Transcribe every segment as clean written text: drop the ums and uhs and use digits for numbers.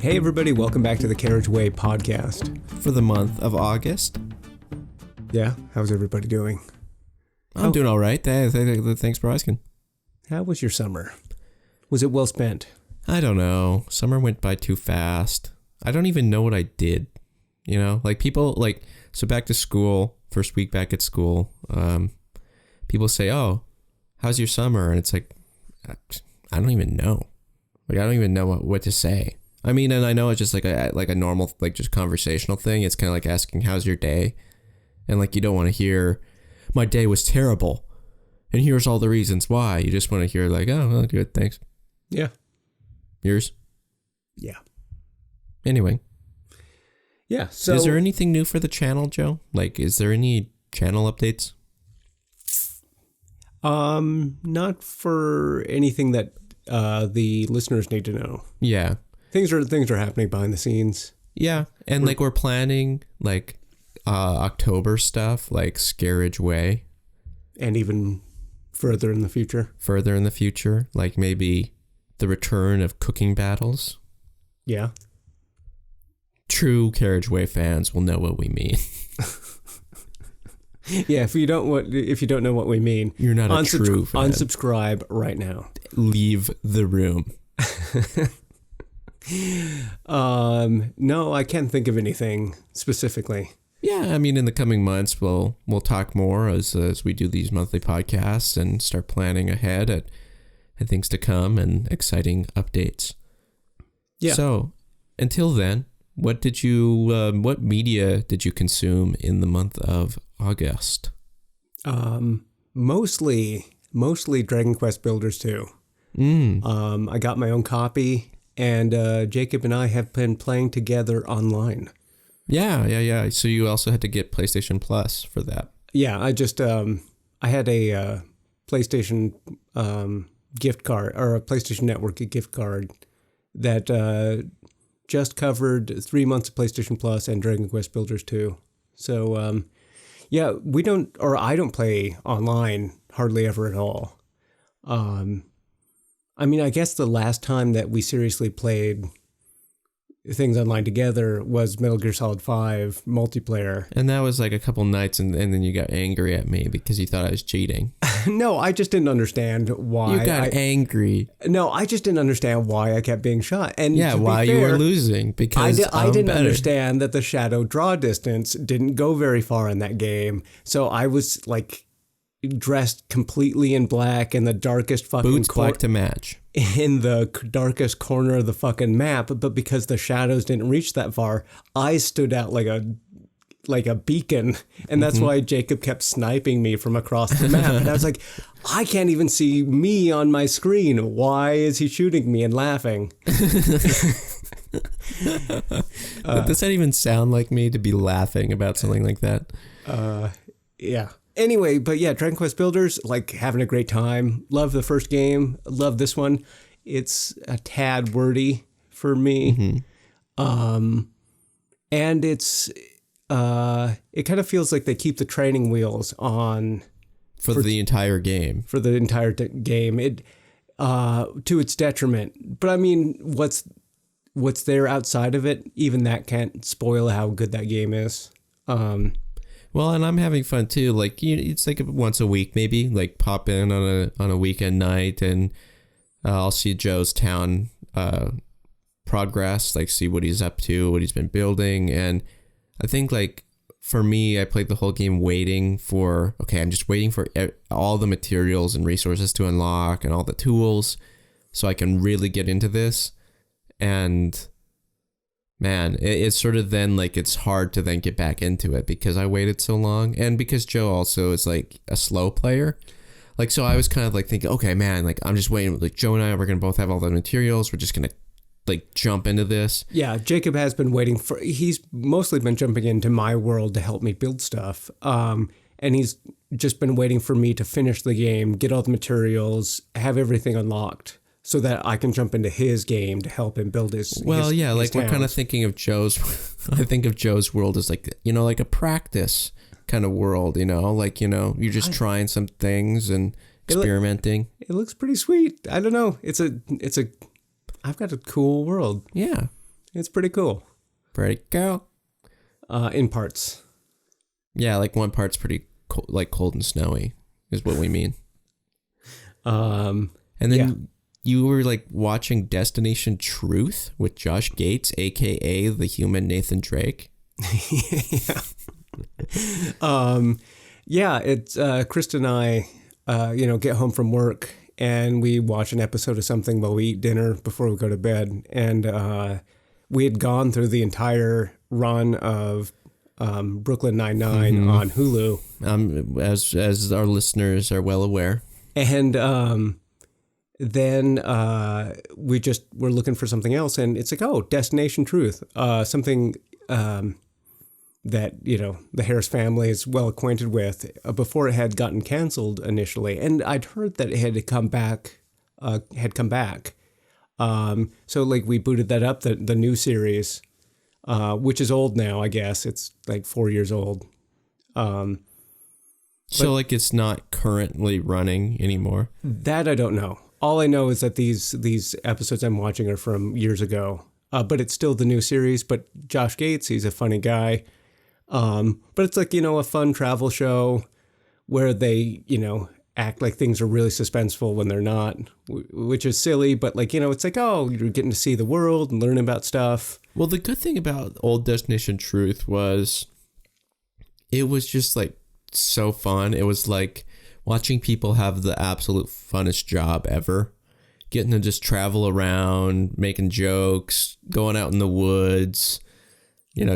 Hey everybody, welcome back to the Carriage podcast. For the month of August. Yeah, how's everybody doing? I'm doing all right. Thanks for asking. How was your summer? Was it well spent? I don't know. Summer went by too fast. I don't even know what I did. You know, like people like, so back to school, first week back at school, people say, oh, how's your summer? And it's like, I don't even know. Like, I don't even know what to say. I mean, and I know it's just like a normal, like just conversational thing. It's kind of like asking, how's your day? And like, you don't want to hear, my day was terrible, and here's all the reasons why. You just want to hear like, oh, well, good, thanks. Yeah. Yours? Yeah. Anyway. Yeah. So, is there anything new for the channel, Joe? Like, is there any channel updates? Not for anything that the listeners need to know. Yeah. Things are happening behind the scenes. Yeah, and like we're planning like October stuff, like Carriage Way, and even further in the future. Further in the future, like maybe the return of cooking battles. Yeah. True Carriage Way fans will know what we mean. Yeah, if you don't know what we mean, you're not a true fan. Unsubscribe right now. Leave the room. No, I can't think of anything specifically. Yeah, I mean, in the coming months, we'll talk more as we do these monthly podcasts and start planning ahead at things to come and exciting updates. Yeah. So, until then, what media did you consume in the month of August? Mostly Dragon Quest Builders 2. I got my own copy, and Jacob and I have been playing together online. Yeah. So you also had to get PlayStation Plus for that. Yeah, I just I had a PlayStation gift card, or a PlayStation Network gift card that just covered 3 months of PlayStation Plus and Dragon Quest Builders 2. So yeah, I don't play online hardly ever at all. I mean, I guess the last time that we seriously played things online together was Metal Gear Solid 5 multiplayer. And that was like a couple nights, and then you got angry at me because you thought I was cheating. No, I just didn't understand why. You got angry. No, I just didn't understand why I kept being shot. And yeah, why you were losing, because I didn't understand that the shadow draw distance didn't go very far in that game. So I was like dressed completely in black in the darkest fucking boots black to match in the darkest corner of the fucking map, but because the shadows didn't reach that far, I stood out like a beacon, and that's why Jacob kept sniping me from across the map. And I was like, I can't even see me on my screen. Why is he shooting me and laughing? Does that even sound like me to be laughing about something like that? Yeah. Anyway, but yeah, Dragon Quest Builders, like, having a great time. Love the first game. Love this one. It's a tad wordy for me. And it's, it kind of feels like they keep the training wheels on. For the entire game. For the entire game. It, to its detriment. But I mean, what's there outside of it, even that can't spoil how good that game is. Well, and I'm having fun too. Like, it's like once a week, maybe, like pop in on a weekend night, and I'll see Joe's town progress, like see what he's up to, what he's been building. And I think, like, for me, I played the whole game waiting for, I'm just waiting for all the materials and resources to unlock and all the tools so I can really get into this. And man, it's sort of then like it's hard to then get back into it because I waited so long, and because Joe also is like a slow player. Like, so I was kind of like thinking, okay, man, like I'm just waiting. Like Joe and I, we're going to both have all the materials. We're just going to like jump into this. Yeah, Jacob has been waiting he's mostly been jumping into my world to help me build stuff. And he's just been waiting for me to finish the game, get all the materials, have everything unlocked, so that I can jump into his game to help him build his Well, his, yeah, his like towns. we're kind of thinking of Joe's, I think of Joe's world as like, you know, like a practice kind of world, you know, like, you know, you're just trying some things and experimenting. It looks pretty sweet. I don't know. I've got a cool world. Yeah. It's pretty cool. Pretty cool. In parts. Yeah, like one part's pretty cold and snowy is what we mean. And then you were like watching Destination Truth with Josh Gates, aka the human Nathan Drake. It's Krista and I, get home from work and we watch an episode of something while we eat dinner before we go to bed. And we had gone through the entire run of Brooklyn Nine-Nine on Hulu. As our listeners are well aware. And then we just were looking for something else, and it's like, oh, Destination Truth, something that, the Harris family is well acquainted with before it had gotten canceled initially. And I'd heard that it had come back. So like we booted that up, the new series, which is old now, I guess. It's like 4 years old. So like it's not currently running anymore? That I don't know. All I know is that these episodes I'm watching are from years ago. But it's still the new series. But Josh Gates, he's a funny guy. But it's like, a fun travel show where they, act like things are really suspenseful when they're not, which is silly. But like, it's like, oh, you're getting to see the world and learn about stuff. Well, the good thing about old Destination Truth was it was just like so fun. It was like watching people have the absolute funnest job ever, getting to just travel around, making jokes, going out in the woods,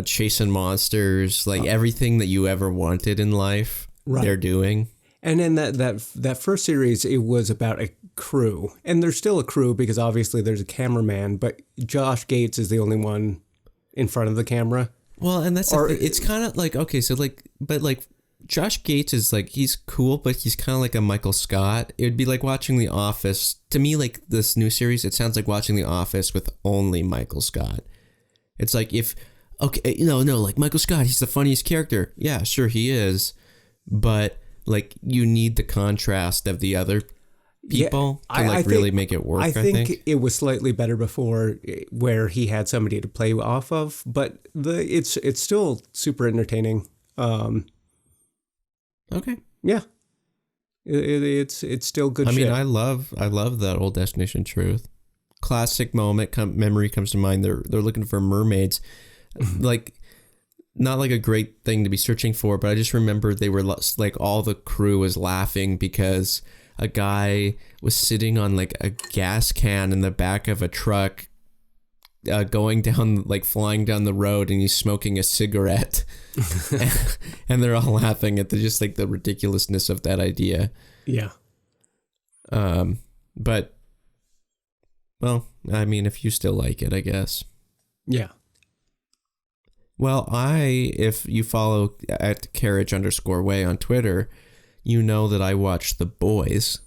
chasing monsters, like everything that you ever wanted in life, right, they're doing. And in that first series, it was about a crew, and there's still a crew because obviously there's a cameraman, but Josh Gates is the only one in front of the camera. Well, and it's kind of like, okay, so like, but like Josh Gates is like, he's cool, but he's kind of like a Michael Scott. It would be like watching The Office. To me, like this new series, it sounds like watching The Office with only Michael Scott. It's like like Michael Scott, he's the funniest character. Yeah, sure he is. But like you need the contrast of the other people to really make it work. I think it was slightly better before where he had somebody to play off of, but it's still super entertaining. Okay. Yeah. It's still good shit. I mean, I love that old Destination Truth. Classic memory comes to mind. They're looking for mermaids. Like, not like a great thing to be searching for, but I just remember they were like, all the crew was laughing because a guy was sitting on like a gas can in the back of a truck, flying down the road, and he's smoking a cigarette. and they're all laughing at the ridiculousness of that idea. Yeah. But, well, I mean, if you still like it, I guess. Yeah. Well, if you follow at Carriage_way on Twitter, you know that I watched The Boys.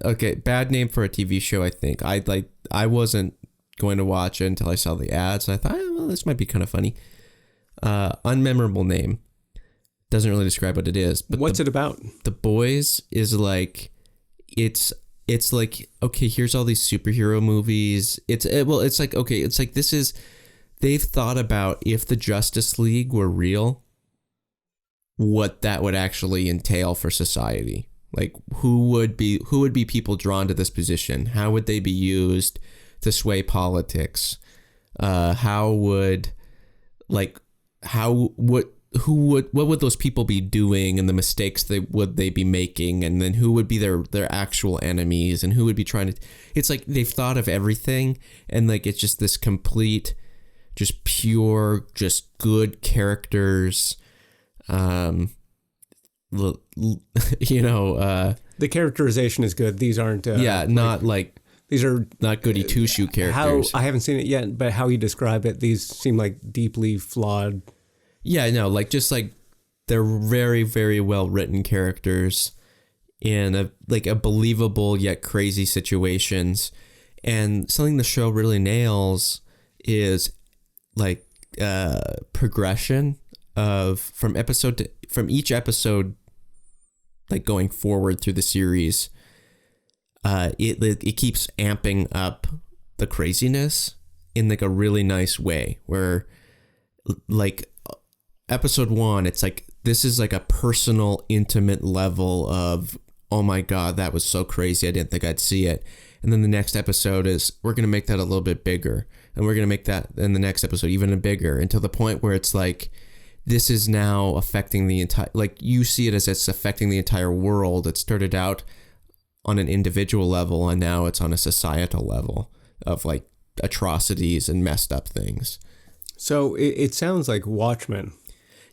Okay, bad name for a TV show, I think. I wasn't going to watch it until I saw the ads. I thought, well, this might be kind of funny. Unmemorable name. Doesn't really describe what it is. But what's it about? The Boys is like, it's like, okay, here's all these superhero movies. It's like, okay, it's like they've thought about if the Justice League were real, what that would actually entail for society. Like who would be people drawn to this position? How would they be used to sway politics? What would those people be doing, and the mistakes they be making, and then who would be their actual enemies, and who would be trying to, it's like they've thought of everything, and like it's just this complete, just pure, just good characters. The characterization is good. These aren't these are not goody two shoe characters. I haven't seen it yet, but how you describe it, these seem like deeply flawed. Yeah, no, like just like they're very, very well written characters in a believable yet crazy situations. And something the show really nails is like progression from each episode, like going forward through the series. It keeps amping up the craziness, in like a really nice way where like episode 1, it's like, this is like a personal, intimate level of, oh my God, that was so crazy. I didn't think I'd see it. And then the next episode is, we're going to make that a little bit bigger. And we're going to make that in the next episode even bigger, until the point where it's like, this is now affecting the entire, like you see it as it's affecting the entire world. It started out on an individual level, and now it's on a societal level of like atrocities and messed up things. So it sounds like Watchmen.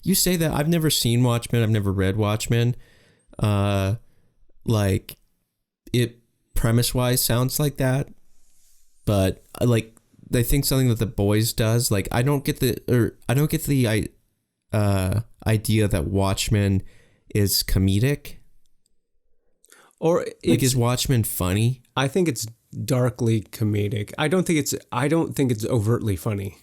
You say that. I've never seen Watchmen. I've never read Watchmen. Like it premise wise sounds like that, but like I think something that The Boys does, like I don't get the idea that Watchmen is comedic. Or like, is Watchmen funny? I think it's darkly comedic. I don't think it's overtly funny.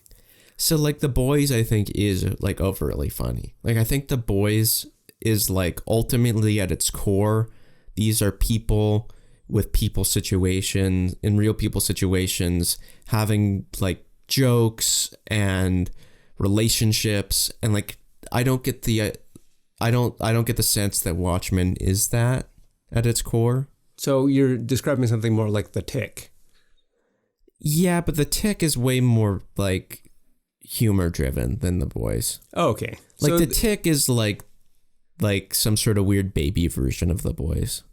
So like The Boys, I think, is like overtly funny. Like I think The Boys is like ultimately at its core, these are people with people situations, in real people situations, having like jokes and relationships, and like I don't get the sense that Watchmen is that at its core. So you're describing something more like The Tick. Yeah, but The Tick is way more like humor driven than The Boys. Oh, okay. Like so The Tick is like some sort of weird baby version of The Boys.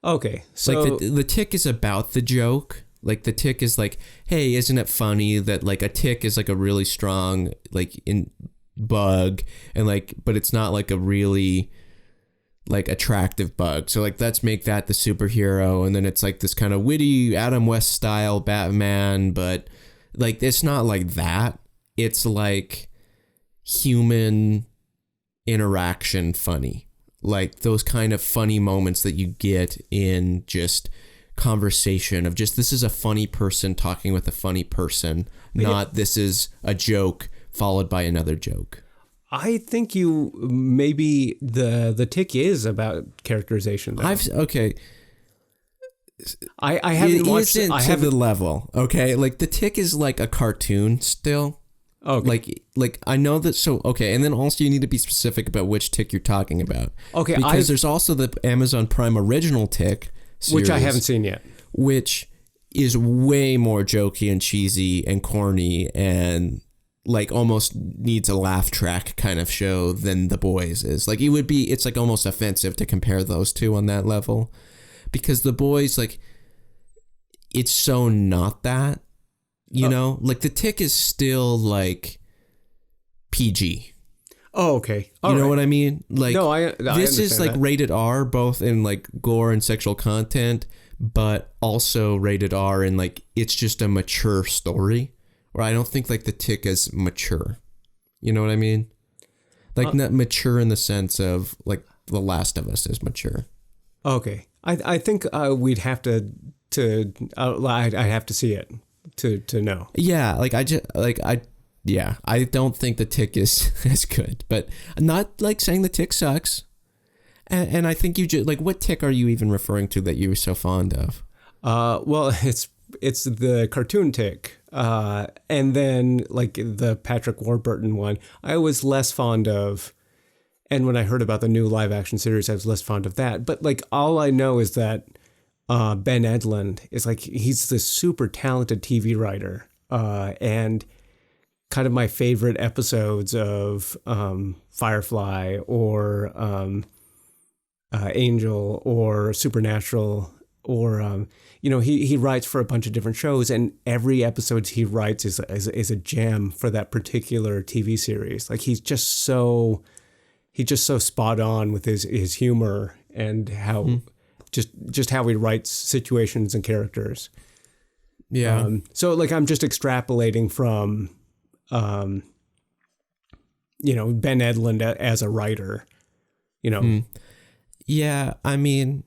Okay. So like the Tick is about the joke. Like The Tick is like, hey, isn't it funny that like a tick is like a really strong like in bug, and like, but it's not like a really like attractive bug. So like, let's make that the superhero. And then it's like this kind of witty Adam West style Batman, but like, it's not like that. It's like human interaction funny. Like those kind of funny moments that you get in just conversation of just, this is a funny person talking with a funny person, not this is a joke followed by another joke. I think maybe the Tick is about characterization, though. Okay. I haven't watched it. I haven't the level. Okay. Like The Tick is like a cartoon still. Okay. Like I know that. So, okay. And then also you need to be specific about which Tick you're talking about. Okay. Because there's also the Amazon Prime original Tick series, which I haven't seen yet, which is way more jokey and cheesy and corny and like almost needs a laugh track kind of show than The Boys is. Like it's like almost offensive to compare those two on that level, because The Boys, like, it's so not that, you know, like The Tick is still like PG. Oh, okay. You know what I mean? Like, no, I this is like that. Rated R, both in like gore and sexual content, but also rated R in like, it's just a mature story. Or I don't think like The Tick is mature. You know what I mean? Like not mature in the sense of like The Last of Us is mature. Okay. I think we'd have to I'd have to see it to know. Yeah, I don't think The Tick is as good, but I'm not like saying The Tick sucks. And I think you just like, what Tick are you even referring to that you were so fond of? Well, it's the cartoon Tick. And then like the Patrick Warburton one, I was less fond of. And when I heard about the new live action series, I was less fond of that. But like, all I know is that Ben Edlund is like, he's this super talented TV writer. And kind of my favorite episodes of Firefly or Angel or Supernatural, or he writes for a bunch of different shows, and every episode he writes is a gem for that particular TV series. Like he's just so spot on with his humor and how just how he writes situations and characters. Yeah. So like, I'm just extrapolating from Ben Edlund as a writer, Yeah, I mean,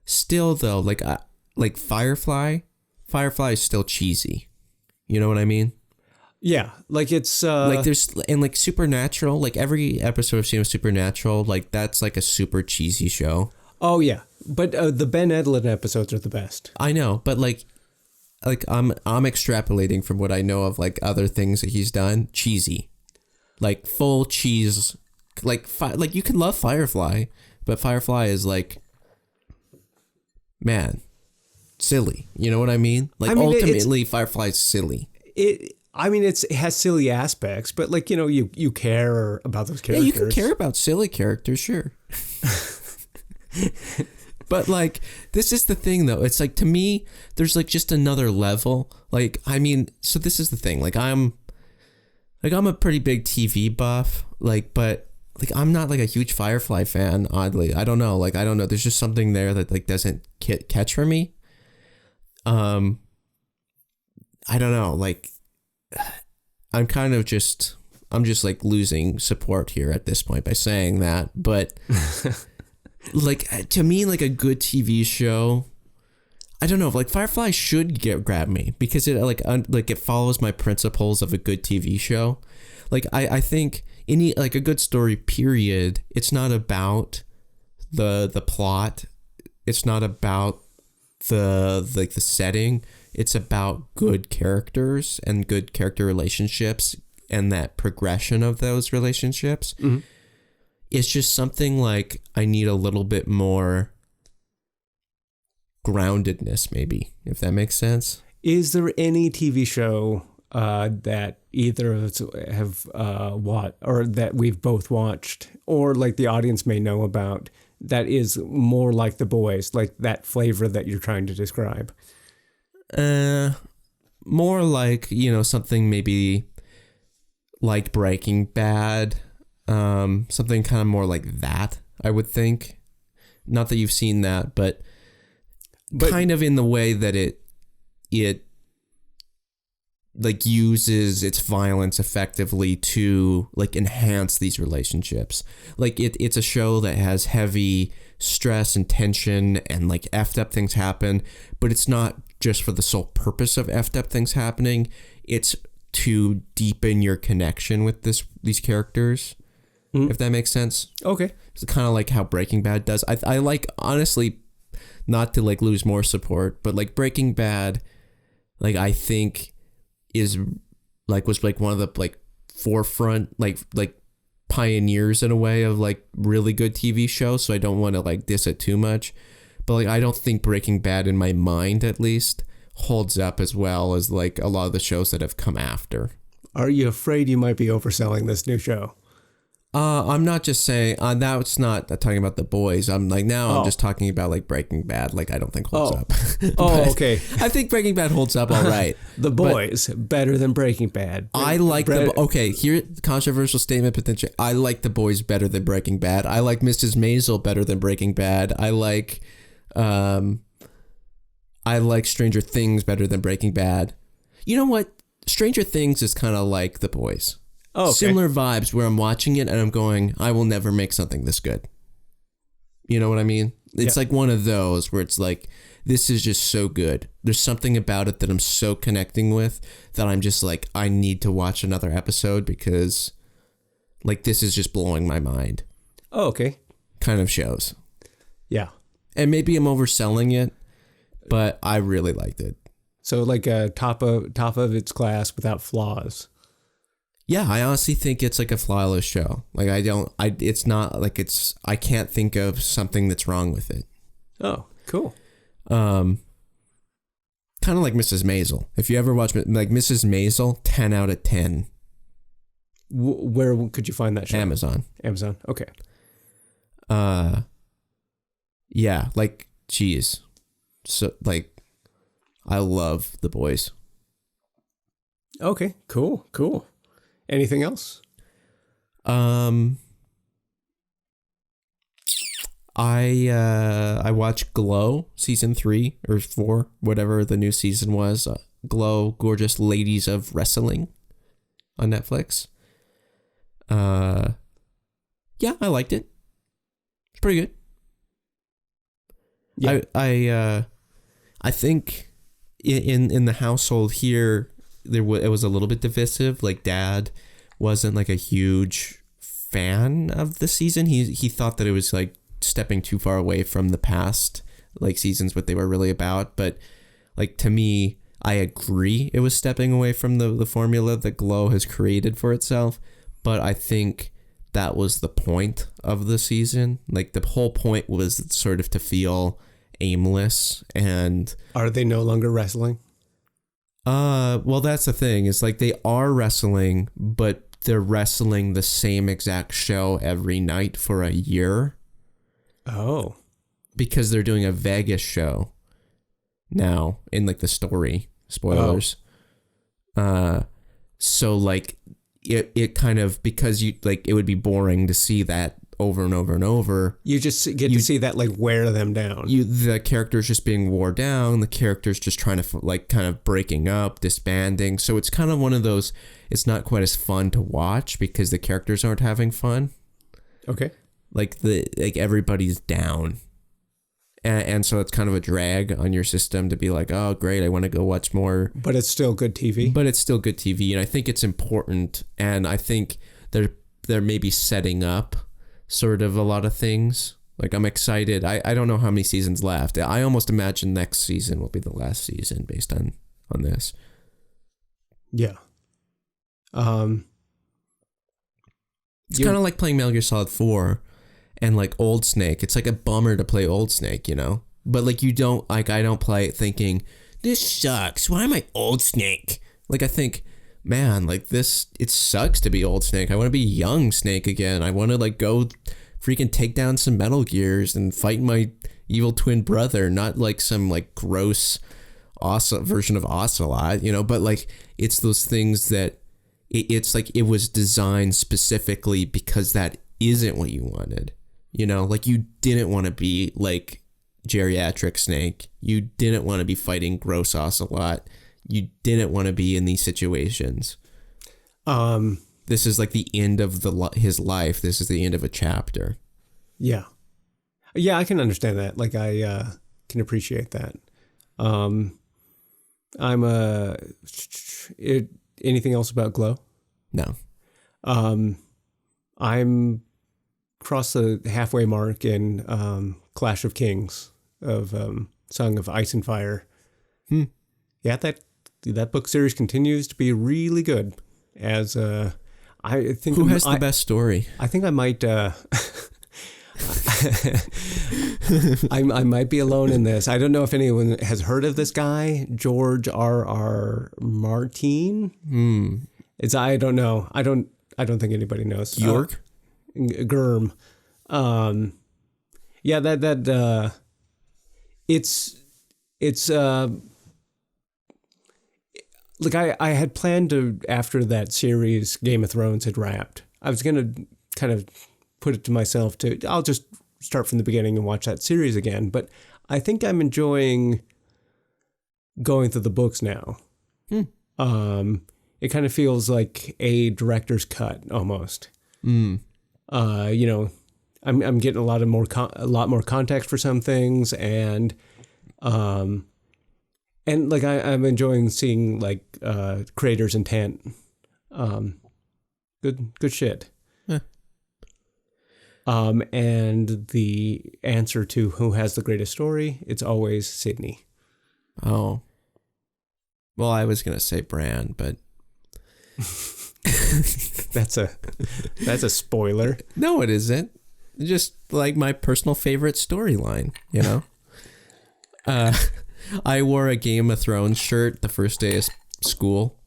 still though, like Firefly is still cheesy. You know what I mean? Yeah, like it's like there's, and like Supernatural, like every episode I've seen of Supernatural, like that's like a super cheesy show. Oh yeah, but the Ben Edlund episodes are the best. I know, but like like I'm extrapolating from what I know of like other things that he's done. Cheesy, like full cheese. Like you could love Firefly, but Firefly is like, man, silly. You know what I mean? Like ultimately, Firefly's silly. It has silly aspects, but like, you care about those characters. Yeah, you can care about silly characters, sure. But like, this is the thing though. It's like, to me, there's like just another level. Like, I mean, so this is the thing. Like I'm a pretty big TV buff. Like, but like, I'm not like a huge Firefly fan, oddly. I don't know. Like, I don't know. There's just something there that like doesn't catch for me. I don't know. Like, I'm just like losing support here at this point by saying that. But like, to me, like a good TV show, I don't know, like Firefly should grab me because it like it follows my principles of a good TV show. Like I think any like a good story period, it's not about the plot, it's not about the setting, it's about good characters and good character relationships and that progression of those relationships. Mm-hmm. It's just something like I need a little bit more groundedness, maybe, if that makes sense. Is there any TV show that either of us have watched, or that we've both watched, or like the audience may know about, that is more like The Boys, like that flavor that you're trying to describe? More like, something maybe like Breaking Bad, something kind of more like that, I would think. Not that you've seen that, but kind of in the way that it like uses its violence effectively to like enhance these relationships. Like it's a show that has heavy stress and tension and like effed up things happen, but it's not just for the sole purpose of effed up things happening. It's to deepen your connection with these characters, if that makes sense. Okay. It's kind of like how Breaking Bad does. I like, honestly, not to like lose more support, but like Breaking Bad, like I think was like one of the like forefront like pioneers in a way of like really good TV shows. So I don't want to like diss it too much, but like I don't think Breaking Bad, in my mind at least, holds up as well as like a lot of the shows that have come after. Are you afraid you might be overselling this new show? I'm not just saying now. It's not talking about The Boys. I'm like I'm just talking about like Breaking Bad. Like I don't think holds up. Okay. I think Breaking Bad holds up all right. The Boys better than Breaking Bad. I like here, controversial statement potential. I like The Boys better than Breaking Bad. I like Mrs. Maisel better than Breaking Bad. I like Stranger Things better than Breaking Bad. You know what? Stranger Things is kind of like The Boys. Oh, okay. Similar vibes where I'm watching it and I'm going, I will never make something this good. You know what I mean? It's like one of those where it's like, this is just so good. There's something about it that I'm so connecting with that I'm just like, I need to watch another episode because like this is just blowing my mind. Oh, okay. Kind of shows. Yeah. And maybe I'm overselling it, but I really liked it. So like a top of its class without flaws. Yeah, I honestly think it's like a flawless show. Like it's not like I can't think of something that's wrong with it. Oh, cool. Kind of like Mrs. Maisel. If you ever watch like Mrs. Maisel, 10 out of 10. Where could you find that show? Amazon. Okay. Yeah, like, geez. So like, I love The Boys. Okay, cool. Anything else? I watched Glow season 3 or 4, whatever the new season was. Glow, Gorgeous Ladies of Wrestling on Netflix. Yeah, I liked it. It's pretty good. Yeah. I think in the household here, it was a little bit divisive. Like Dad wasn't like a huge fan of the season. He thought that it was like stepping too far away from the past like seasons, what they were really about. But like to me, I agree it was stepping away from the formula that Glow has created for itself, but I think that was the point of the season. Like, the whole point was sort of to feel aimless. And are they no longer wrestling? Well, that's the thing. It's like they are wrestling, but they're wrestling the same exact show every night for a year. Oh. Because they're doing a Vegas show now in like the story. Spoilers. So like it kind of, because you like, it would be boring to see that over and over and over. You just get to see that like wear them down. The characters just being wore down, the characters just trying to like kind of breaking up, disbanding. So it's kind of one of those, it's not quite as fun to watch because the characters aren't having fun. Okay. Like everybody's down. And so it's kind of a drag on your system to be like, oh, great, I want to go watch more. But it's still good TV. But it's still good TV. And I think it's important. And I think they're maybe setting up sort of a lot of things. Like, I'm excited. I don't know how many seasons left. I almost imagine next season will be the last season based on this. Yeah. It's kind of like playing Metal Gear Solid 4 and like Old Snake. It's like a bummer to play Old Snake, you know? But like, you don't, like, I don't play it thinking, this sucks. Why am I Old Snake? Like, I think, man, like this, it sucks to be Old Snake. I want to be young Snake again. I want to like go freaking take down some Metal Gears and fight my evil twin brother, not like some like gross version of Ocelot, you know? But like, it's those things that it's like it was designed specifically because that isn't what you wanted. You know, like you didn't want to be like geriatric Snake. You didn't want to be fighting gross Ocelot. You didn't want to be in these situations. This is like the end of his life. This is the end of a chapter. Yeah. Yeah, I can understand that. Like, I can appreciate that. Anything else about Glow? No. I'm crossed the halfway mark in Clash of Kings of Song of Ice and Fire. Yeah, that book series continues to be really good. As I think, who has the best story? I think I might. I might be alone in this. I don't know if anyone has heard of this guy, George R.R. Martin. I don't know. I don't think anybody knows. York? Germ. Yeah, it's like I had planned to, after that series Game of Thrones had wrapped, I was going to kind of put it to myself I'll just start from the beginning and watch that series again. But I think I'm enjoying going through the books now. It kind of feels like a director's cut almost. You know, I'm getting a lot more context for some things, and like I'm enjoying seeing like creators' intent. Good shit. Yeah. And the answer to who has the greatest story, it's always Sydney. Oh. Well, I was gonna say Bran, but that's a spoiler. No, it isn't. Just like my personal favorite storyline, you know? I wore a Game of Thrones shirt the first day of school.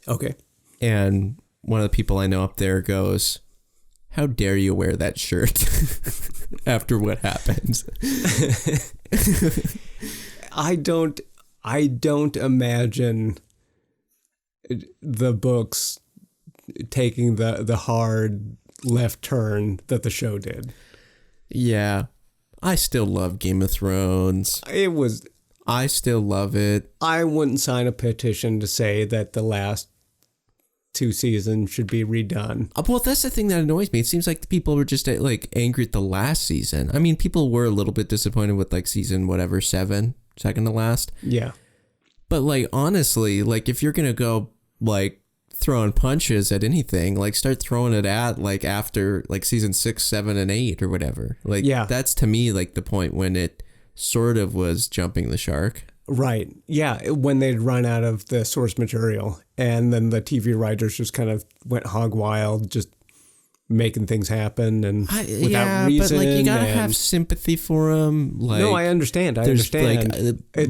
Okay. And one of the people I know up there goes, how dare you wear that shirt after what happens? I don't imagine the books taking the hard left turn that the show did. Yeah. I still love Game of Thrones. I still love it. I wouldn't sign a petition to say that the last 2 seasons should be redone. Well, that's the thing that annoys me. It seems like the people were just like angry at the last season. I mean, people were a little bit disappointed with like season 7, second to last. Yeah. But like, honestly, like if you're going to go like throwing punches at anything, like start throwing it at like after like season 6, 7, and 8 or whatever. Like, yeah. That's to me like the point when it sort of was jumping the shark. Right. Yeah. When they'd run out of the source material, and then the TV writers just kind of went hog wild, just making things happen and without reason. But like you gotta have sympathy for them. Like, no, I understand. There's like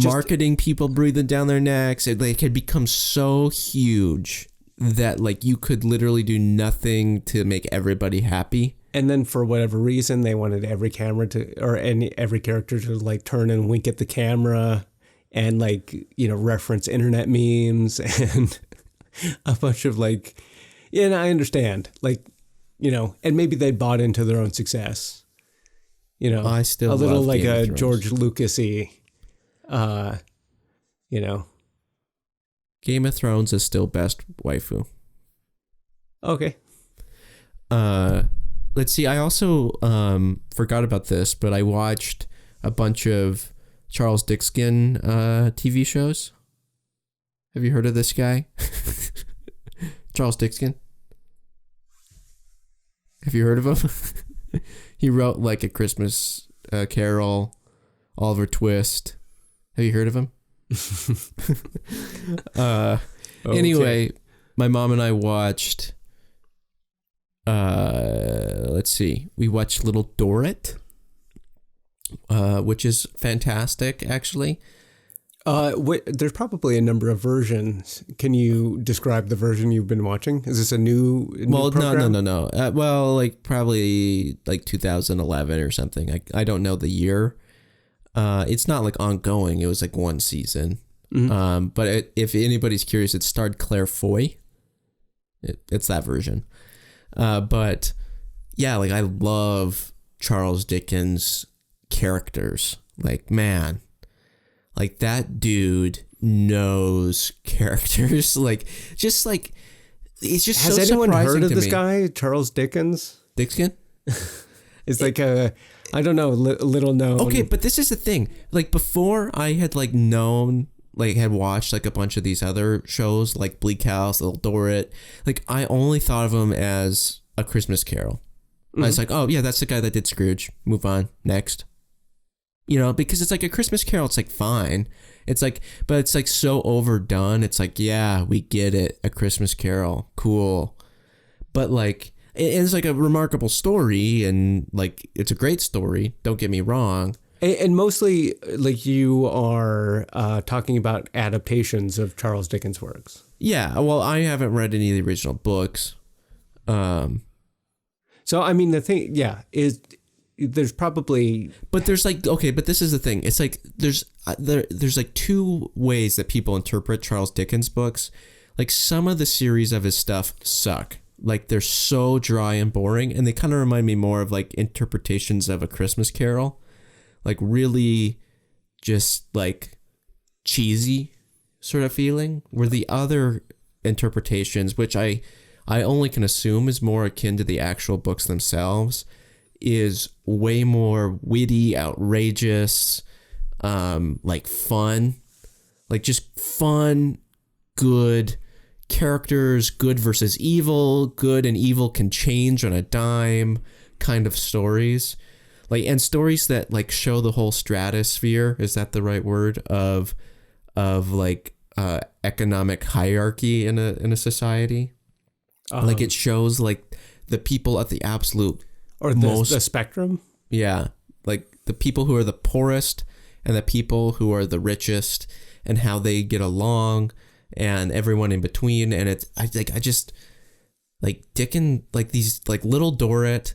marketing people breathing down their necks. It had become so huge that like you could literally do nothing to make everybody happy. And then for whatever reason, they wanted every character to like turn and wink at the camera and like, reference internet memes and a bunch of like, and I understand, like, and maybe they bought into their own success. I still a little love like Game of a Thrones. George Lucas-y, Game of Thrones is still best waifu. Okay. Let's see. I also forgot about this, but I watched a bunch of Charles Dickens TV shows. Have you heard of this guy? Charles Dickens? Have you heard of him? He wrote like A Christmas Carol, Oliver Twist. Have you heard of him? Okay. Anyway, my mom and I watched let's see. We watched Little Dorrit, which is fantastic, actually. There's probably a number of versions. Can you describe the version you've been watching? Is this a new program? No. Well, like probably like 2011 or something. I don't know the year. It's not like ongoing. It was like one season. Mm-hmm. But if anybody's curious, it starred Claire Foy. It's that version. But yeah, like I love Charles Dickens characters. Like, man, like that dude knows characters. Like, just like, it's just Has so anyone surprising heard of to this me. guy, Charles Dickens? Dickens? It's like I don't know, little known. Okay, but this is the thing. Like before I had like known, like had watched like a bunch of these other shows like Bleak House, Little Dorrit. Like I only thought of him as A Christmas Carol. I was like, oh yeah, that's the guy that did Scrooge. Move on, next. Because it's like A Christmas Carol, it's like fine. It's like, but it's like so overdone. It's like, yeah, we get it. A Christmas Carol, cool. But like, it's like a remarkable story, and like it's a great story. Don't get me wrong. And mostly, like you are talking about adaptations of Charles Dickens' works. Yeah, well, I haven't read any of the original books. So I mean, the thing, yeah, is there's probably, but there's like, okay, but this is the thing. It's like there's like two ways that people interpret Charles Dickens books. Like some of the series of his stuff suck. Like they're so dry and boring, and they kind of remind me more of like interpretations of A Christmas Carol, like really just like cheesy sort of feeling. Where the other interpretations, which I only can assume is more akin to the actual books themselves, is way more witty, outrageous, like fun, like just fun, good characters, good versus evil, good and evil can change on a dime kind of stories. Like, and stories that like show the whole stratosphere, is that the right word, of like economic hierarchy in a society. Like it shows like the people at the absolute or the spectrum. Yeah, like the people who are the poorest and the people who are the richest, and how they get along, and everyone in between. And it's I just like Dickens, like these like Little Dorrit,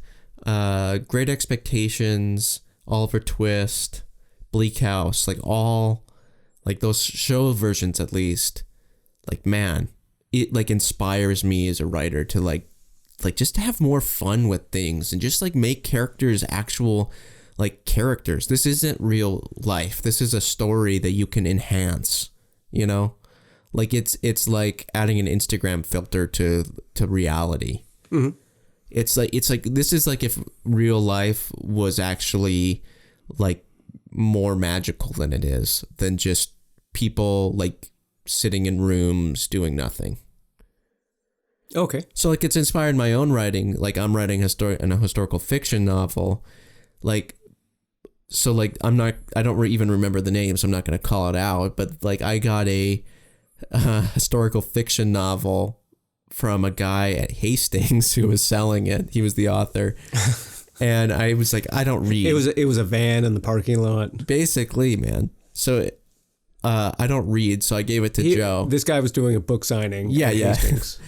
Great Expectations, Oliver Twist, Bleak House, like all like those show versions at least. Like, man, it like inspires me as a writer to like just to have more fun with things and just like make characters actual like characters. This isn't real life. This is a story that you can enhance, like it's like adding an Instagram filter to reality. Mm-hmm. It's like this is like if real life was actually like more magical than it is, than just people like sitting in rooms doing nothing. Okay. So like it's inspired my own writing. Like I'm writing a historical fiction novel. Like So like I don't even remember the name, so I'm not going to call it out, but like I got a historical fiction novel from a guy at Hastings who was selling it. He was the author. And I was like, I don't read. It was a van in the parking lot. Basically, man. So I don't read, so I gave it to Joe. This guy was doing a book signing. Yeah. Hastings.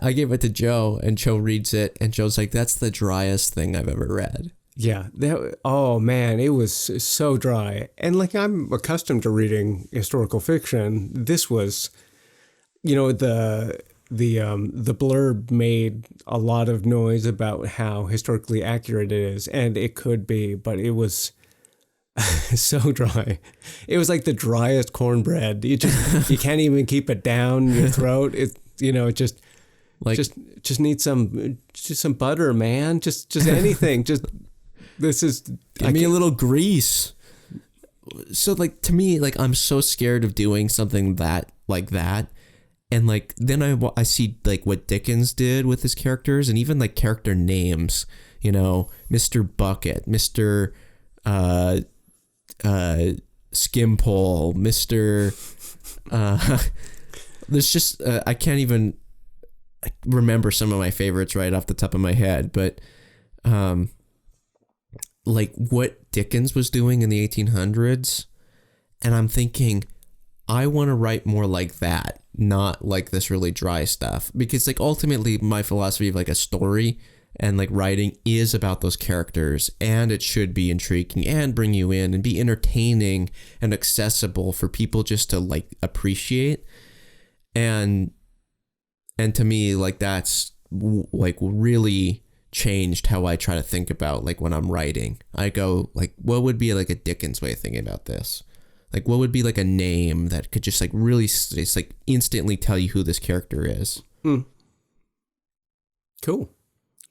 I gave it to Joe, and Joe reads it, and Joe's like, that's the driest thing I've ever read. Yeah. Oh, man, it was so dry. And like, I'm accustomed to reading historical fiction. This was, the blurb made a lot of noise about how historically accurate it is, and it could be, but it was so dry. It was like the driest cornbread. You can't even keep it down your throat. It just like just need some butter, man. Just anything. Give me a little grease. So like to me, like I'm so scared of doing something like that. And like then I see like what Dickens did with his characters, and even like character names, Mr. Bucket, Mr. Skimpole, Mr. There's just I can't even remember some of my favorites right off the top of my head, but like what Dickens was doing in the 1800s, and I'm thinking I want to write more like that, not like this really dry stuff, because like ultimately my philosophy of like a story and like writing is about those characters, and it should be intriguing and bring you in and be entertaining and accessible for people just to like appreciate. And to me, like that's like really changed how I try to think about like when I'm writing. I go like, what would be like a Dickens way of thinking about this? Like what would be like a name that could just like really just like instantly tell you who this character is? Cool.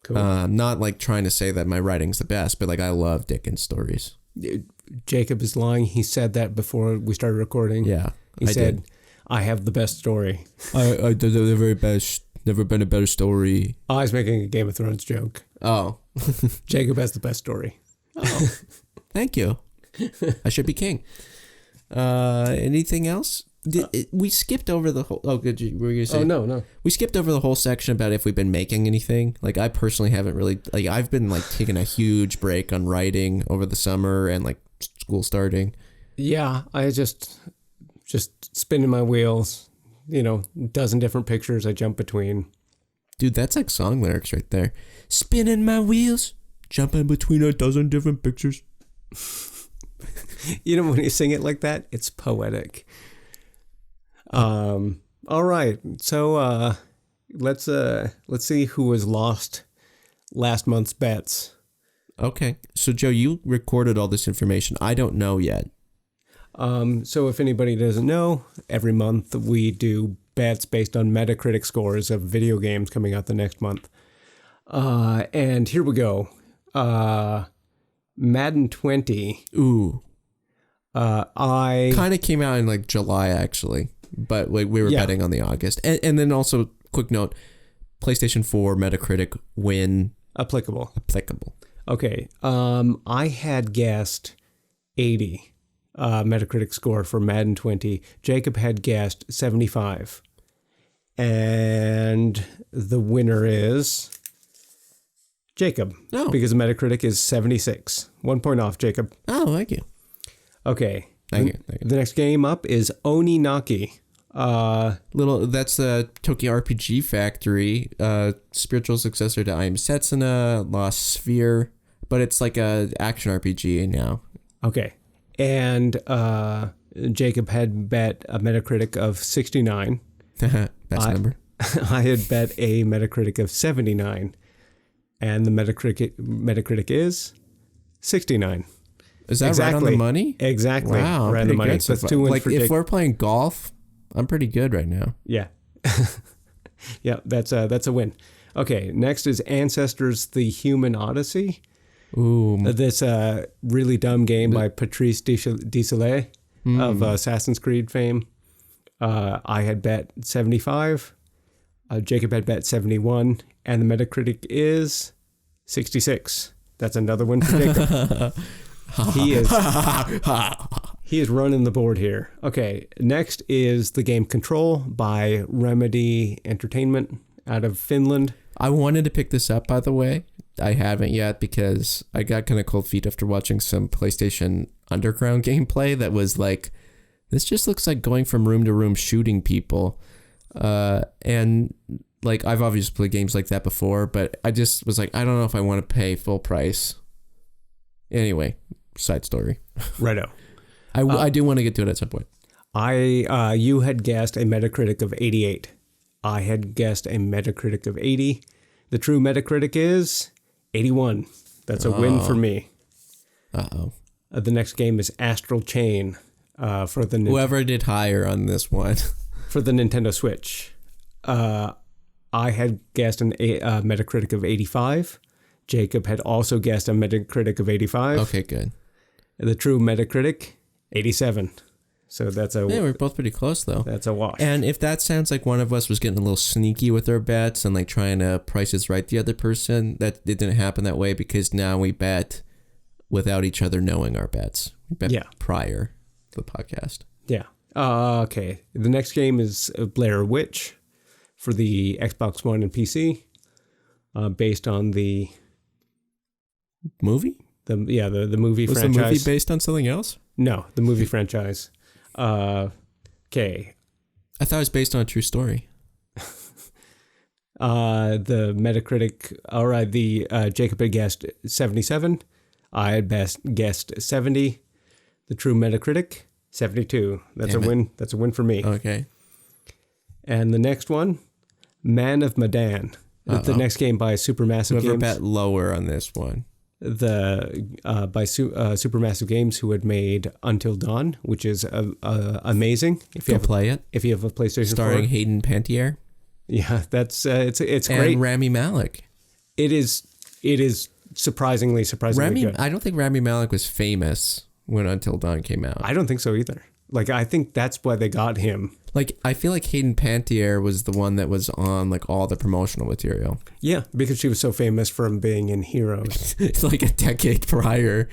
Not like trying to say that my writing's the best, but like I love Dickens stories. Jacob is lying. He said that before we started recording. Yeah, he said, I have the best story. I did the very best. Never been a better story. I was making a Game of Thrones joke. Oh. Jacob has the best story. Oh, thank you. I should be king. Anything else? We skipped over the whole... Oh, good. What were you going to say? Oh, no. We skipped over the whole section about if we've been making anything. Like, I personally haven't really... Like, I've been, like, taking a huge break on writing over the summer and, like, school starting. Yeah, I just spinning my wheels. Dozen different pictures I jump between. Dude, that's like song lyrics right there. Spinning my wheels, jumping between a dozen different pictures. When you sing it like that, it's poetic. All right. So let's see who has lost last month's bets. Okay. So Joe, you recorded all this information. I don't know yet. So if anybody doesn't know, every month we do bets based on Metacritic scores of video games coming out the next month. And here we go. Madden 20. Ooh. I kind of came out in like July actually, but we were betting on the August. And then also quick note, PlayStation 4 Metacritic win applicable. Okay. I had guessed 80. Metacritic score for Madden 20. Jacob had guessed 75. And the winner is Jacob. Oh. Because Metacritic is 76. 1 point off, Jacob. Oh, thank you. Okay. Thank you. The next game up is Oninaki. That's a Tokyo RPG Factory, spiritual successor to I Am Setsuna, Lost Sphere, but it's like a action RPG now. Okay. And Jacob had bet a Metacritic of 69. Best number. I had bet a Metacritic of 79. And the Metacritic is 69. Is that right on the money? Exactly. Wow. Right on the money. So that's 2 wins like for if Jacob. we're playing golf, I'm pretty good right now. Yeah. Yeah, that's a win. Okay, next is Ancestors: The Human Odyssey. Ooh. This really dumb game by Patrice Desilets of Assassin's Creed fame. I had bet 75. Jacob had bet 71. And the Metacritic is 66. That's another one for Jacob. He is running the board here. Okay, next is the game Control by Remedy Entertainment out of Finland. I wanted to pick this up, by the way. I haven't yet because I got kind of cold feet after watching some PlayStation Underground gameplay that was like, this just looks like going from room to room shooting people. And like, I've obviously played games like that before, but I just was like, I don't know if I want to pay full price. Anyway, side story. Righto. I do want to get to it at some point. You had guessed a Metacritic of 88. I had guessed a Metacritic of 80. The true Metacritic is 81. That's a win for me. Uh-oh. The next game is Astral Chain for the whoever did higher on this one for the Nintendo Switch. I had guessed a Metacritic of 85. Jacob had also guessed a Metacritic of 85. Okay, good. The true Metacritic, 87. So that's a... Yeah, we're both pretty close, though. That's a wash. And if that sounds like one of us was getting a little sneaky with our bets and like trying to price is right the other person, that it didn't happen that way because now we bet without each other knowing our bets. We bet prior to the podcast. Yeah. Okay. The next game is Blair Witch for the Xbox One and PC, based on the... Movie? The movie was franchise. Was the movie based on something else? No, the movie franchise. Okay. I thought it was based on a true story. The Metacritic, all right, Jacob had guessed 77. I had guessed 70. The true Metacritic, 72. That's a win. That's a win for me. Okay. And the next one, Man of Medan. The next game by Supermassive Games. Whoever bet lower on this one. By Supermassive Games, who had made Until Dawn, which is amazing. If you play it, if you have a PlayStation, starring 4. Hayden Panettiere. Yeah, that's it's and great. And Rami Malek. It is surprisingly good. I don't think Rami Malek was famous when Until Dawn came out. I don't think so either. Like, I think that's why they got him. Like, I feel like Hayden Panettiere was the one that was on, like, all the promotional material. Yeah, because she was so famous from being in Heroes. It's like a decade prior,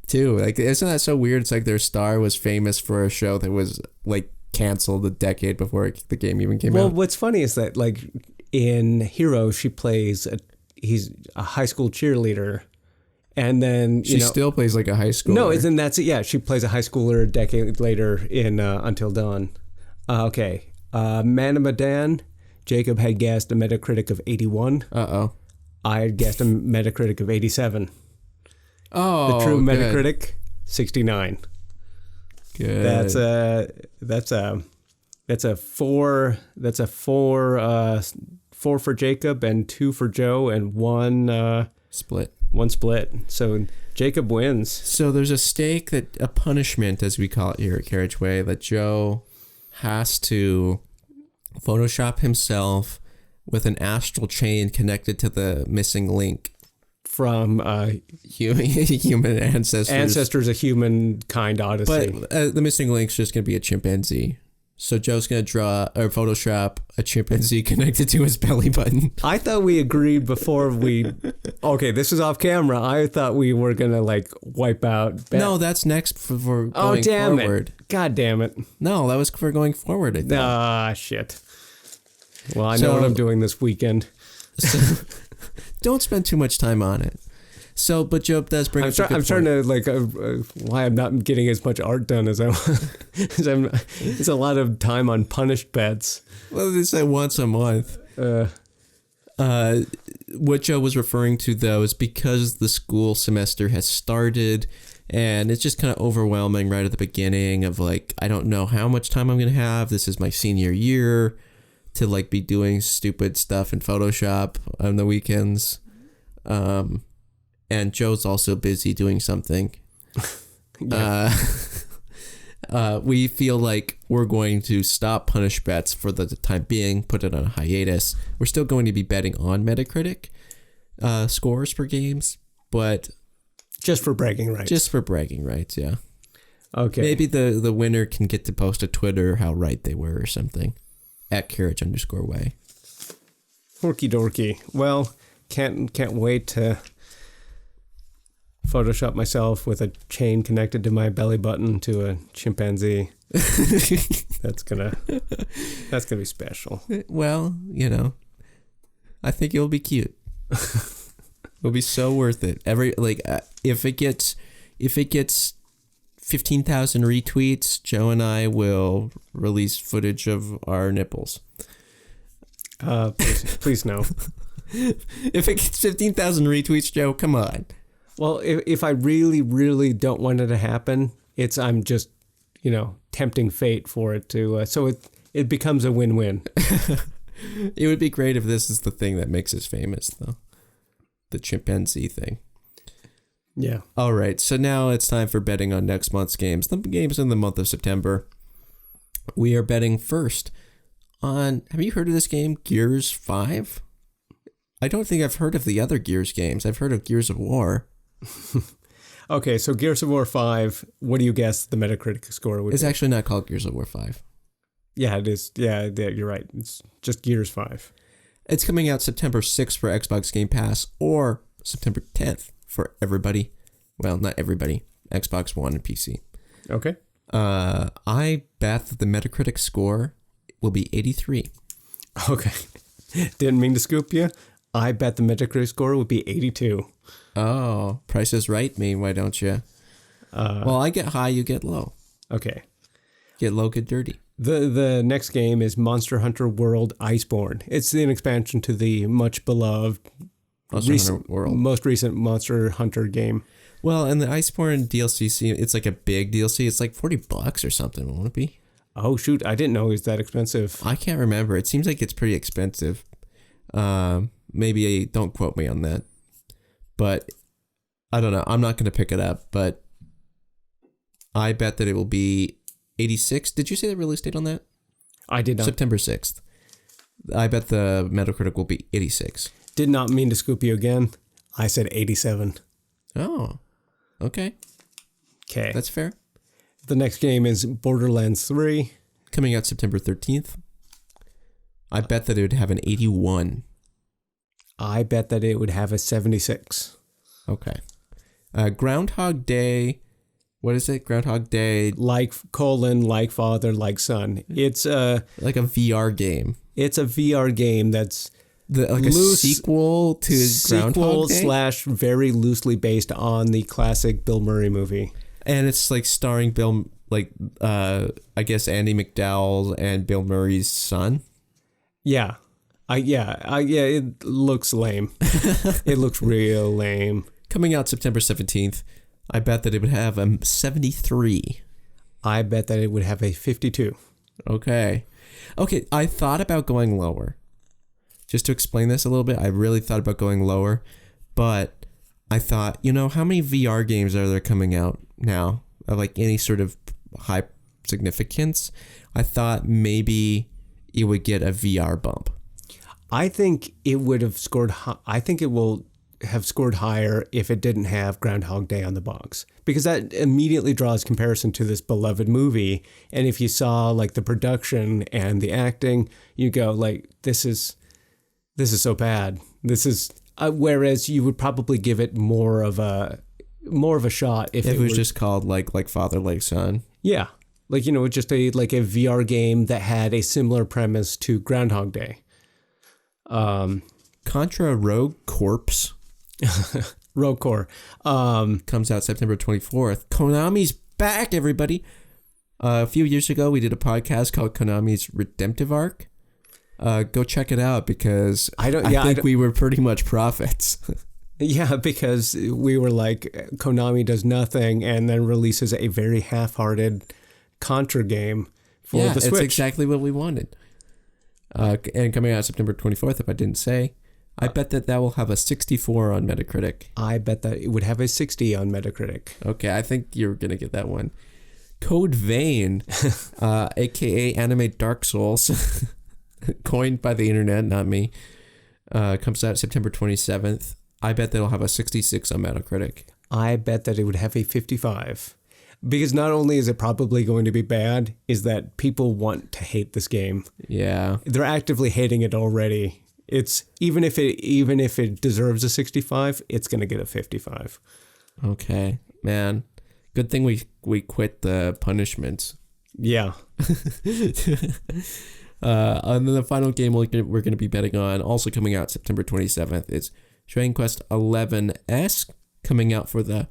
too. Like, isn't that so weird? It's like their star was famous for a show that was, like, canceled a decade before the game even came out. Well, what's funny is that, like, in Heroes, she plays he's a high school cheerleader. And then she still plays like a high schooler. No, isn't that's it? Yeah, she plays a high schooler a decade later in Until Dawn. Okay, Man of Medan. Jacob had guessed a Metacritic of 81. I had guessed a Metacritic of 87. Oh, the true good. Metacritic 69. Good. That's a four. That's a four. 4 for Jacob and 2 for Joe and 1 split. One split. So Jacob wins. So there's a punishment, as we call it here at Carriage Way, that Joe has to Photoshop himself with an astral chain connected to the missing link from human ancestors. Ancestors, a humankind odyssey. But the missing link's just going to be a chimpanzee. So Joe's going to draw or Photoshop a chimpanzee connected to his belly button. I thought we agreed before we... Okay, this is off camera. I thought we were going to, like, wipe out... No, that's next for going forward. Oh, damn it. God damn it. No, that was for going forward, I think. Ah, shit. Well, I know what I'm doing this weekend. So, don't spend too much time on it. So, but Joe does bring up a good point. I'm trying to, like, why I'm not getting as much art done as I want. It's a lot of time on punished bets. Well, they say once a month. What Joe was referring to, though, is because the school semester has started and it's just kind of overwhelming right at the beginning of, like, I don't know how much time I'm going to have. This is my senior year to, like, be doing stupid stuff in Photoshop on the weekends. And Joe's also busy doing something. We feel like we're going to stop punish bets for the time being, put it on a hiatus. We're still going to be betting on Metacritic scores for games, but... Just for bragging rights. Just for bragging rights, yeah. Okay. Maybe the winner can get to post to Twitter how right they were or something. At Carriage_way. Horky dorky. Well, can't wait to... Photoshop myself with a chain connected to my belly button to a chimpanzee. That's gonna be special. Well, I think it'll be cute. It'll be so worth it. If it gets 15,000 retweets, Joe and I will release footage of our nipples. Please no. If it gets 15,000 retweets, Joe, come on. Well, if I really, really don't want it to happen, I'm just, tempting fate for it to. So it becomes a win-win. It would be great if this is the thing that makes us famous, though. The chimpanzee thing. Yeah. All right. So now it's time for betting on next month's games. The games in the month of September. We are betting first on. Have you heard of this game, Gears 5? I don't think I've heard of the other Gears games. I've heard of Gears of War. Okay, so Gears of War 5, what do you guess the Metacritic score would be? It's actually not called Gears of War 5. Yeah, it is. Yeah, you're right. It's just Gears 5. It's coming out September 6th for Xbox Game Pass or September 10th for everybody. Well, not everybody. Xbox One and PC. Okay. I bet that the Metacritic score will be 83. Okay. Didn't mean to scoop you. I bet the Metacritic score would be 82. Oh, Price is Right me, why don't you? Well, I get high, you get low. Okay. Get low, get dirty. The next game is Monster Hunter World Iceborne. It's an expansion to the much beloved most recent Monster Hunter game. Well, and the Iceborne DLC, it's like a big DLC. It's like $40 or something, won't it be? Oh, shoot. I didn't know it was that expensive. I can't remember. It seems like it's pretty expensive. Maybe don't quote me on that. But I don't know. I'm not going to pick it up, but I bet that it will be 86. Did you say the release date on that? I did not. September 6th. I bet the Metacritic will be 86. Did not mean to scoop you again. I said 87. Oh, okay. Okay. That's fair. The next game is Borderlands 3. Coming out September 13th. I bet that it would have an 81. I bet that it would have a 76. Okay. Groundhog Day. What is it? Groundhog Day. Like father, like son. It's like a VR game. It's a VR game that's a sequel to Groundhog Day? / very loosely based on the classic Bill Murray movie. And it's like starring I guess Andy McDowell and Bill Murray's son. Yeah. It looks lame. It looks real lame. Coming out September 17th. I bet that it would have a 73. I bet that it would have a 52. Okay. I thought about going lower. Just to explain this a little bit, I really thought about going lower. But I thought, how many VR games are there coming out now of like any sort of high significance? I thought maybe it would get a VR bump. I think it would have scored. I think it will have scored higher if it didn't have Groundhog Day on the box, because that immediately draws comparison to this beloved movie. And if you saw like the production and the acting, you go like, this is so bad. This is whereas you would probably give it more of a shot if it was just called like Father Like Son. Yeah, like just a VR game that had a similar premise to Groundhog Day. Contra Rogue Corps. Rogue Core. Comes out September 24th. Konami's back, everybody. A few years ago, we did a podcast called Konami's Redemptive Arc. Go check it out because I think we were pretty much prophets. Yeah, because we were like, Konami does nothing and then releases a very half-hearted Contra game for the Switch. It's exactly what we wanted. And coming out September 24th, if I didn't say, I bet that will have a 64 on Metacritic. I bet that it would have a 60 on Metacritic. Okay, I think you're going to get that one. Code Vein, a.k.a. Anime Dark Souls, coined by the internet, not me, comes out September 27th. I bet that'll have a 66 on Metacritic. I bet that it would have a 55. Because not only is it probably going to be bad, is that people want to hate this game. Yeah. They're actively hating it already. It's even if it deserves a 65, it's going to get a 55. Okay, man. Good thing we quit the punishments. Yeah. And then the final game we're going to be betting on, also coming out September 27th, is Dragon Quest 11S, coming out for the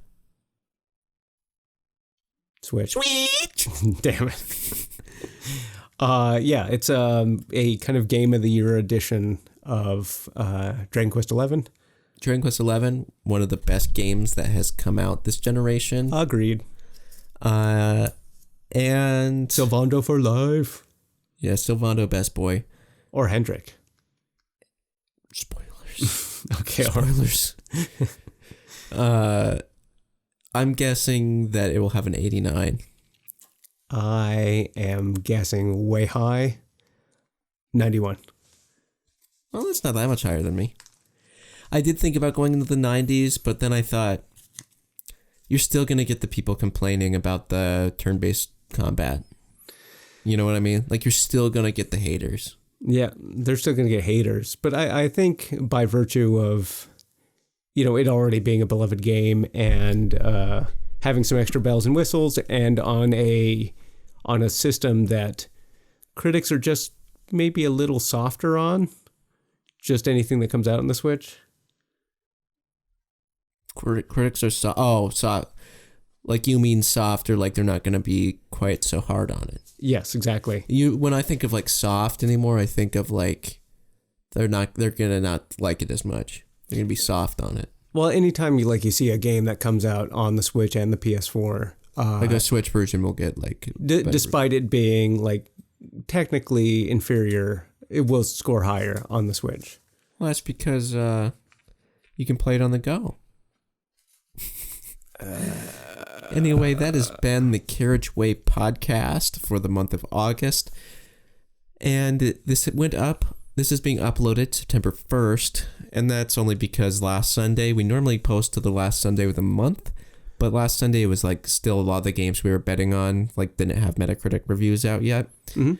Switch. Damn it. Yeah, it's a kind of Game of the Year edition of Dragon Quest 11. Dragon Quest 11, one of the best games that has come out this generation. Agreed. And Sylvando for life. Yeah, Sylvando, best boy. Or Hendrik. Spoilers. Okay. Spoilers. I'm guessing that it will have an 89. I am guessing way high. 91. Well, that's not that much higher than me. I did think about going into the 90s, but then I thought, you're still going to get the people complaining about the turn-based combat. You know what I mean? Like, you're still going to get the haters. Yeah, they're still going to get haters. But I think by virtue of, it already being a beloved game and having some extra bells and whistles and on a system that critics are just maybe a little softer on, just anything that comes out on the Switch. Critics are soft. Like, you mean soft, or like they're not going to be quite so hard on it. Yes, exactly. When I think of like soft anymore, I think of like they're going to not like it as much. They're going to be soft on it. Well, anytime you see a game that comes out on the Switch and the PS4, like a Switch version will get like despite it being like technically inferior, it will score higher on the Switch. Well, that's because you can play it on the go. Anyway, that has been the Carriage Way podcast for the month of August. And this went up. This is being uploaded September 1st. And that's only because last Sunday, we normally post to the last Sunday of the month. But last Sunday, it was like still a lot of the games we were betting on, like didn't have Metacritic reviews out yet. Mm-hmm.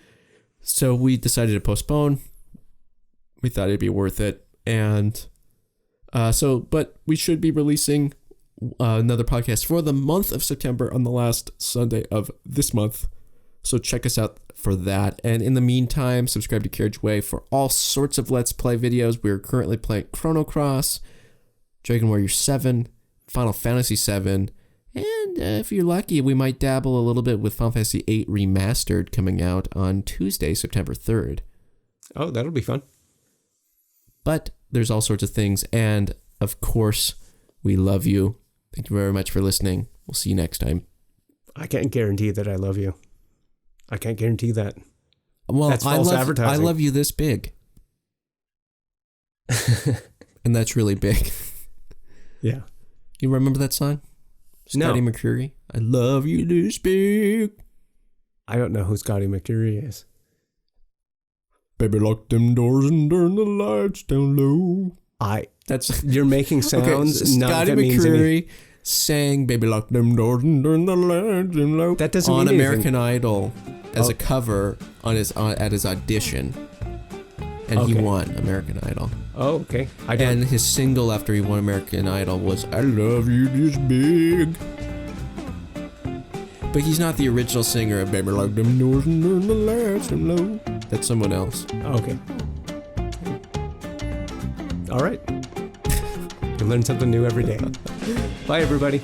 So we decided to postpone. We thought it'd be worth it. And but we should be releasing another podcast for the month of September on the last Sunday of this month. So check us out for that. And in the meantime, subscribe to Carriage Way for all sorts of Let's Play videos. We're currently playing Chrono Cross, Dragon Warrior 7, Final Fantasy 7, and if you're lucky, we might dabble a little bit with Final Fantasy 8 Remastered coming out on Tuesday, September 3rd. Oh, that'll be fun. But there's all sorts of things, and of course, we love you. Thank you very much for listening. We'll see you next time. I can't guarantee that I love you. I can't guarantee that. Well, that's false advertising. I love you this big. And that's really big. Yeah. You remember that song? Scotty McCreery? I love you this big. I don't know who Scotty McCreery is. Baby, lock them doors and turn the lights down low. You're making sounds. Okay, so Scotty McCreery sang "Baby Lock Them Doors and Turn the Lights Down Low" that doesn't on mean American Idol as a cover at his audition, and he won American Idol. Oh, okay. And his single after he won American Idol was "I Love You This Big." But he's not the original singer of "Baby Lock Them Doors and Turn the Lights Down Low." That's someone else. Okay. All right. You learn something new every day. Bye, everybody.